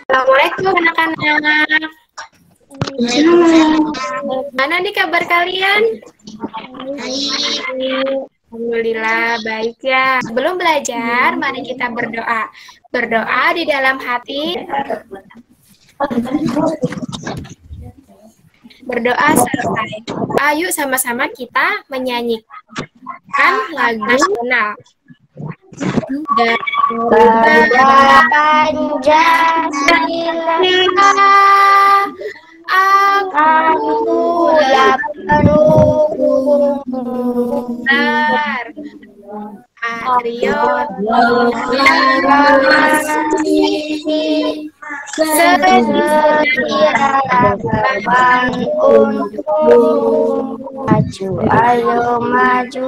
Assalamualaikum anak-anak. Mana nih kabar kalian? Alhamdulillah baik ya. Sebelum belajar, mari kita berdoa. Berdoa di dalam hati. Berdoa selesai. Ayo sama-sama kita menyanyikan lagu nasional. Pancasila, aku lapar. Patriot, maju, ayo maju.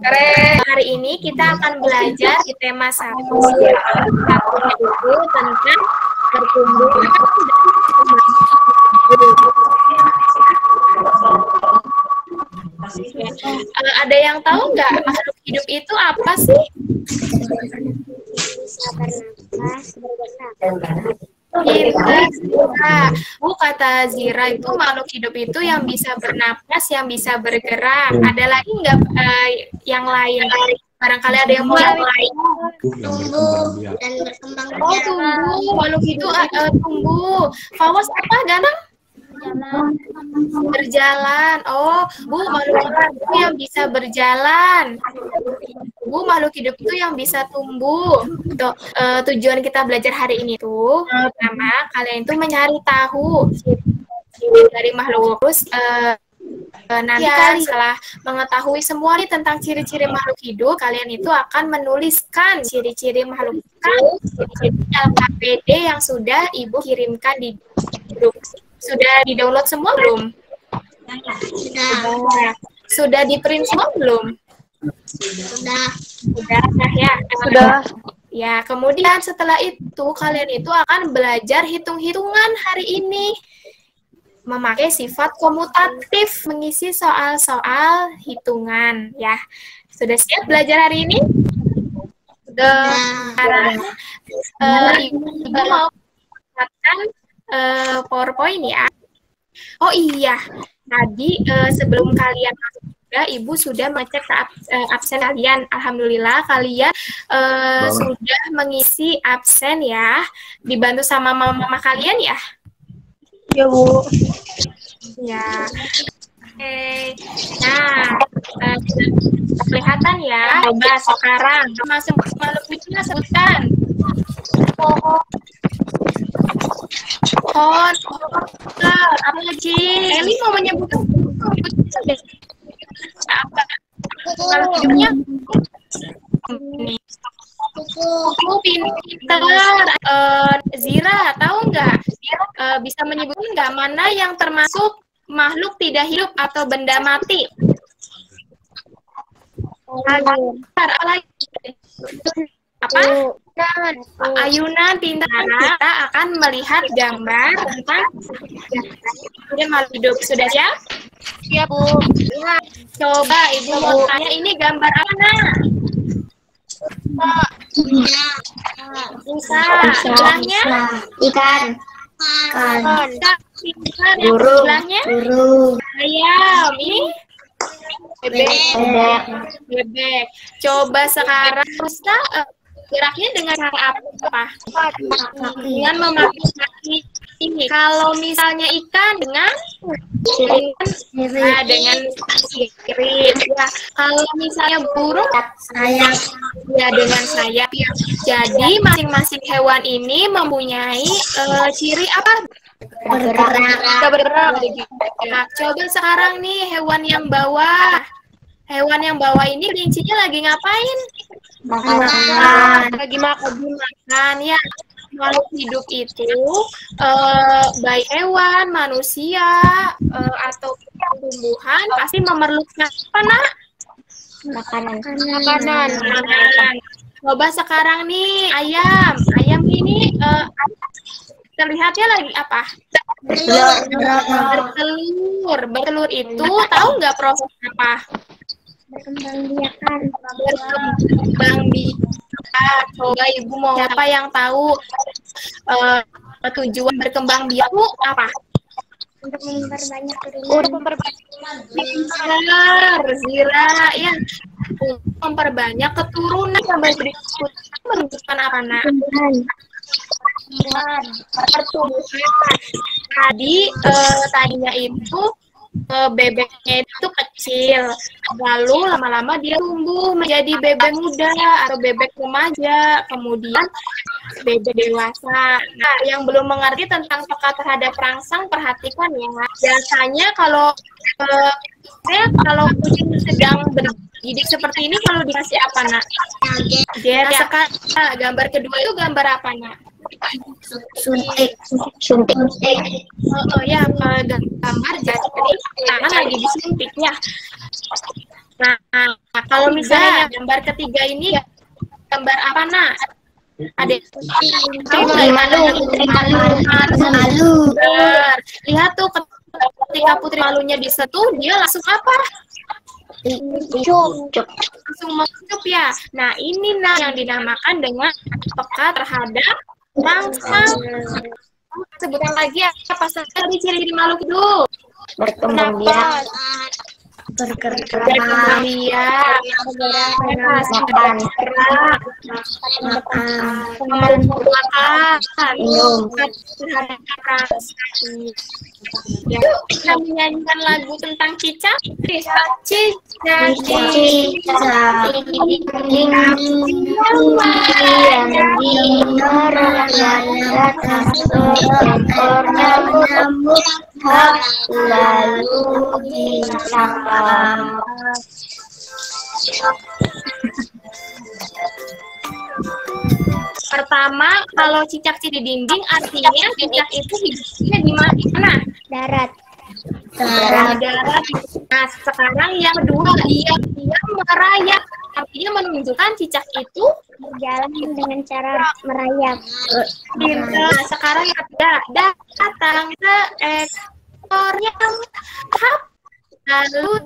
Keren. Hari ini kita akan belajar di tema 1 itu tentang pertumbuhan ada yang tahu nggak makhluk hidup itu apa sih? Zira. Kata Zira itu makhluk hidup itu yang bisa bernapas, yang bisa bergerak. Ada lagi nggak yang lain? Barangkali ada yang mau yang lain. Tumbuh dan berkembang. Oh, tumbuh. Makhluk itu tumbuh. Fawas apa, Ganang? Berjalan. Oh, makhluk hidup itu yang bisa berjalan. Makhluk hidup itu yang bisa tumbuh. Tujuan kita belajar hari ini tuh, pertama kalian itu mencari tahu dari makhluk. Terus nanti setelah mengetahui semua nih tentang ciri-ciri makhluk hidup, kalian itu akan menuliskan ciri-ciri makhluk hidup di LKPD yang sudah Ibu kirimkan di grup. Sudah di-download semua belum? Sudah di-print semua belum? Sudah ya. Sudah. Ya, kemudian setelah itu kalian itu akan belajar hitung-hitungan hari ini. Memakai sifat komutatif, mengisi soal-soal hitungan ya. Sudah siap belajar hari ini? Sudah. Sekarang Ibu mau menggunakan PowerPoint ya. Oh iya, tadi sebelum kalian masuk juga, Ibu sudah mengecek absen kalian. Alhamdulillah kalian sudah mengisi absen ya. Dibantu sama mama kalian ya? Ya, Bu. Ya. Oke. Nah, kelihatan ya. Coba sekarang masuk makhluk hidupnya sebutkan. Pohon, apa lagi? Eli mau menyebutkan apa? Kalau hidupnya kuku pintar. Zira, tahu nggak? Bisa menyebutkan nggak mana yang termasuk makhluk tidak hidup atau benda mati? Apa? Ayunan pintar. Kita akan melihat gambar tentang makhluk hidup. Sudah siap? Siap, Bu. Coba Ibu mau tanya, ini gambar apa, Nak? Rusa. Sebelahnya? Ikan. Burung. Sebelahnya? Ayam. Ini? Bebek. Coba sekarang rusa geraknya dengan cara apa? Dengan memakai kaki ini. Kalau misalnya ikan dengan sirip. Ya. Kalau misalnya burung sayap. Ya, dengan sayap. Jadi masing-masing hewan ini mempunyai ciri apa? Bergerak. Nah, coba sekarang nih hewan yang bawah. Hewan yang bawah ini kelincinya lagi ngapain? Lagi makan ya. Makhluk hidup itu baik hewan, manusia, atau tumbuhan pasti memerlukan apa, Nak? Makanan. Coba sekarang nih ayam. Ayam ini terlihatnya lagi apa? Bertelur. Bertelur itu tahu nggak proses apa? Berkembang biakan. Coba Ibu mau siapa yang tahu tujuan berkembang biak itu apa? Untuk memperbanyak keturunan. Benar, Zira ya. Untuk memperbanyak keturunan. Gambar berikut menunjukkan apa, Nak? Pertumbuhan. Tadinya itu bebeknya itu kecil, lalu lama-lama dia tumbuh menjadi bebek muda atau bebek remaja, kemudian bebek dewasa. Nah, yang belum mengerti tentang peka terhadap rangsang, perhatikan ya. Biasanya kalau kucing sedang bergidik seperti ini, kalau dikasih apa, Nak? Nah, sekarang gambar kedua itu gambar apa, Nak? Suntik. Ya, gambar jadi tangan lagi disuntik ya. Nah, kalau misalnya gambar ketiga ini gambar apa, Nak? Ada malu. Lihat tuh, ketika putri malunya disentuh, dia langsung apa? Langsung mencup ya. Nah, ini yang dinamakan dengan peka terhadap rangsang. Sebutan lagi apa saja ciri-ciri makhluk itu? Berkembang biak. Berkembang biak. Makan. Terhadap rangsang. Kita menyanyikan lagu tentang cicak. Cicak. Lalu disapa. Pertama, kalau cicak di dinding artinya cicak itu hidupnya di mana? Darat. Darat. Nah, sekarang yang kedua, dia merayap. Artinya menunjukkan cicak itu Berjalan dengan cara merayap. Nah, sekarang yang ketiga, datang seekornya hap, lalu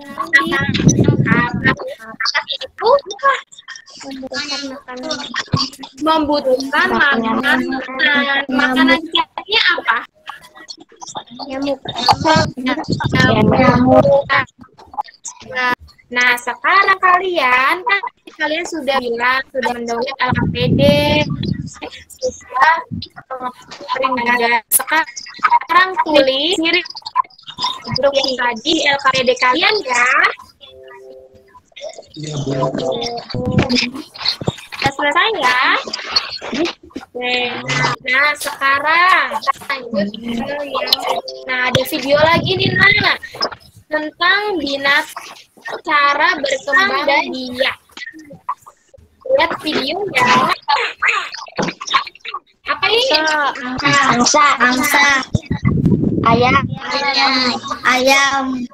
itu membutuhkan makanan. Makanan cicaknya apa? Nyamuk. Nah, sekarang kalian sudah bilang, sudah mendownload LKPD, sudah perindah. Sekarang tulis mirip grup yang tadi di LKPD kalian ya. Sudah selesai ya? Oke. Nah, sekarang lanjut ke yang. Nah, ada video lagi nih, Nak, tentang binatang cara berkembang biak. Lihat videonya. Apa ini? Angsa. Ayam.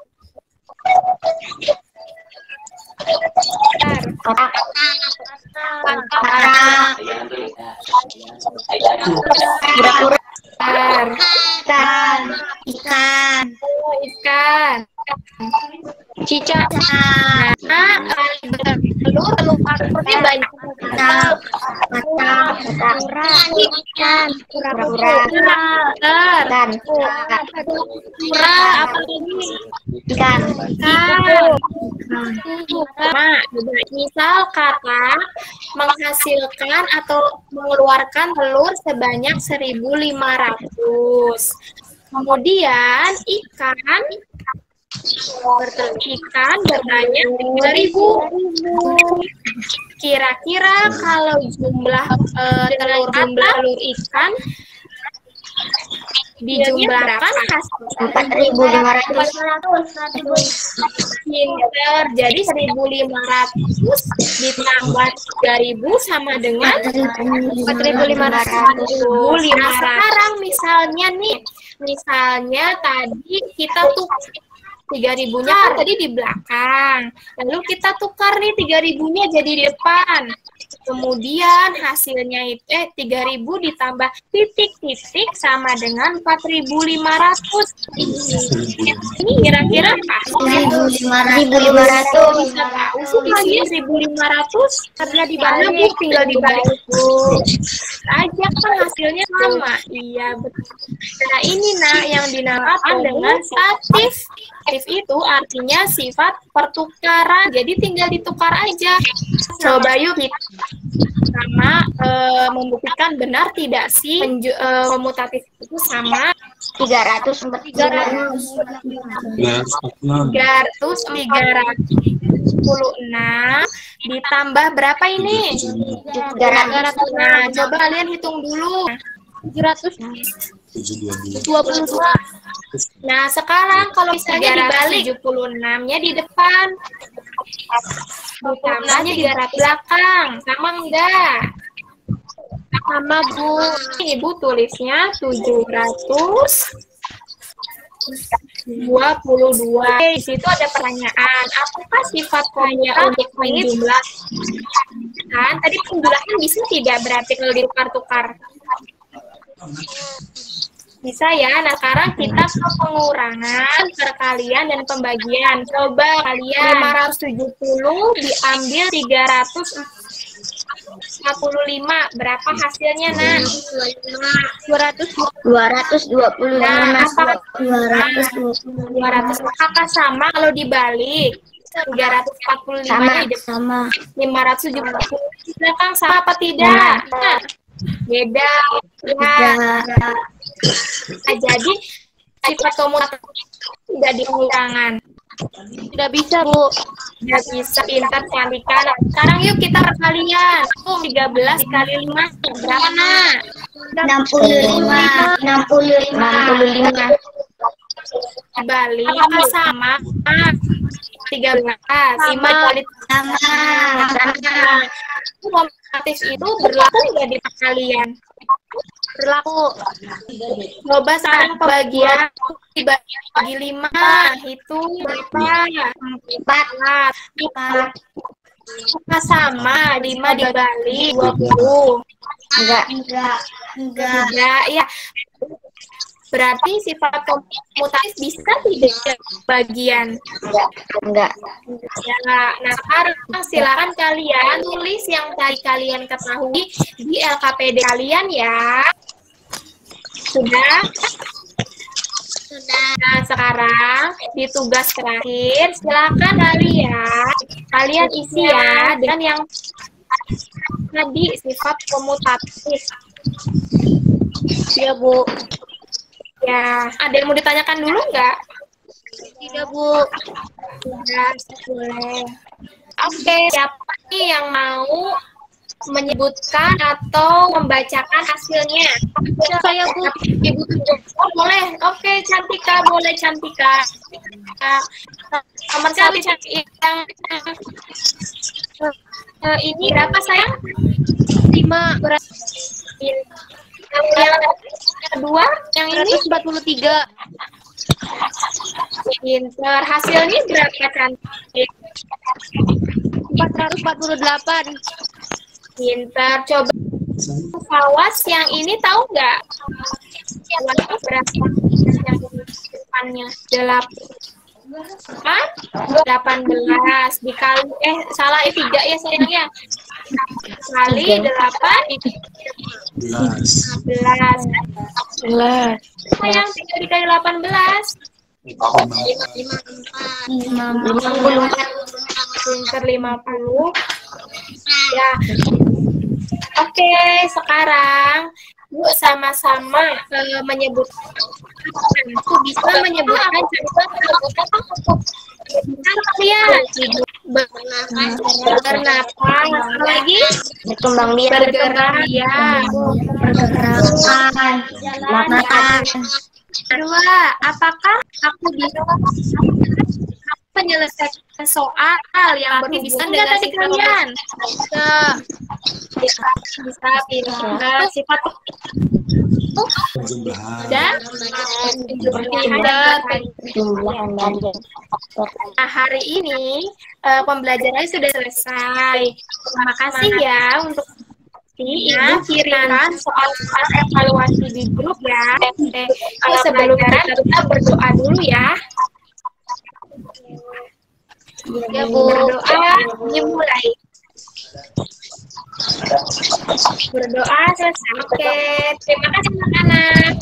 Kotak. Ikan. Cicak. Telur pakurnya banyak. Kura-kura. Apa ini? Ikan. Nah, misal kata menghasilkan atau mengeluarkan telur sebanyak 1.500. Kemudian ikan berbanyak 3.000. Kira-kira kalau jumlah telur ikan dijumlahkan hasilnya 4.500. Pinter. Jadi 1.500 ditambah 3.000 sama dengan 4.500. Nah, sekarang misalnya tadi kita tukar 3.000-nya kan tadi di belakang. Lalu kita tukar nih 3.000-nya jadi di depan. Kemudian hasilnya itu 3.000 ditambah titik-titik sama dengan 4.500. Ini kira-kira apa? 1.500. Bisa tahu sih kalian 1.500 karena dibalik, tinggal dibalik aja kan hasilnya sama. Iya betul. Nah ini yang dinamakan dengan statif. Statif itu artinya sifat pertukaran. Jadi tinggal ditukar aja. Coba yuk kita sama membuktikan benar tidak sih komutatif itu sama 346 ditambah berapa ini? 300. Nah, coba kalian hitung dulu. 722. Nah, sekarang kalau misalnya dibalik 76-nya di depan, ditambahnya di belakang, sama enggak? Sama, Bu. Ibu tulisnya 722. Di situ ada pertanyaan, apakah sifat komutatif untuk menjumlah? Kan tadi penjumlahan bisa tidak berarti kalau ditukar-tukar? Bisa ya. Nah, sekarang kita ke pengurangan, perkalian, dan pembagian. Coba kalian 570 diambil 345. Berapa hasilnya, Nah? 225. Nah, apakah 200 apakah sama kalau dibalik? 345 di depan. Sama. 570 di belakang sama apa tidak? Nah, beda. Ya. Nah, jadi sifat komutatif tidak di pengurangan. Tidak bisa, Bu. Tidak bisa, pintar, cantikan. Sekarang yuk kita perkalian. 13 dikali 5 berapa, Nak? 65. Dibalik apa sama? 13. 5 kali Sama. komutatif itu berlaku nggak di perkalian? Berlaku. Coba sekarang pembagian dibagi 5 itu berapa? 4. Apa sama 5 dibalik 20? Enggak, ya. Berarti sifat komutatif bisa tidak bagian? Enggak. Ya, nah sekarang silakan kalian tulis yang tadi kalian ketahui di LKPD kalian ya. Sudah? Nah, sekarang di tugas terakhir silakan kalian isi ya dengan yang tadi sifat komutatif. Iya, Bu. Ya, ada yang mau ditanyakan dulu nggak? Tidak, Bu. Ya, boleh. Oke, siapa nih yang mau menyebutkan atau membacakan hasilnya? Saya, Bu. Ibu tunjuk. Oh, boleh. Oke, Cantika, boleh Cantika. Nomor 1 yang ini berapa sayang? 5. Yang kedua, yang ini 143. pinter. Hasilnya berapa, Cantik? 448. Pinter. Coba Fawas yang ini tahu nggak? Fawas itu berapa? Yang depannya 18 dikali salah 3 ya sayangnya. Kali 8 11. Sayang 3 dikali 18. 50. Pinter 50. Ya. Oke, sekarang yuk sama-sama menyebutkan. Aku bisa menyebutkan kalian bernapas lagi Berkembang biak. bergerak ya Pergerakan. Makan. kedua apakah aku bisa menyelesaikan soal yang berhubungan dengan tadi kalian bisa pintar sifat dan Jumlahan dan nah, hari ini pembelajarannya sudah selesai. Terima kasih ya untuk Ibu kirimkan soal-soal evaluasi di grup ya. Sebelum kita berdoa dulu ya. Ya, Bu. Berdoa dimulai. Berdoa selesai. Oke, terima kasih anak-anak.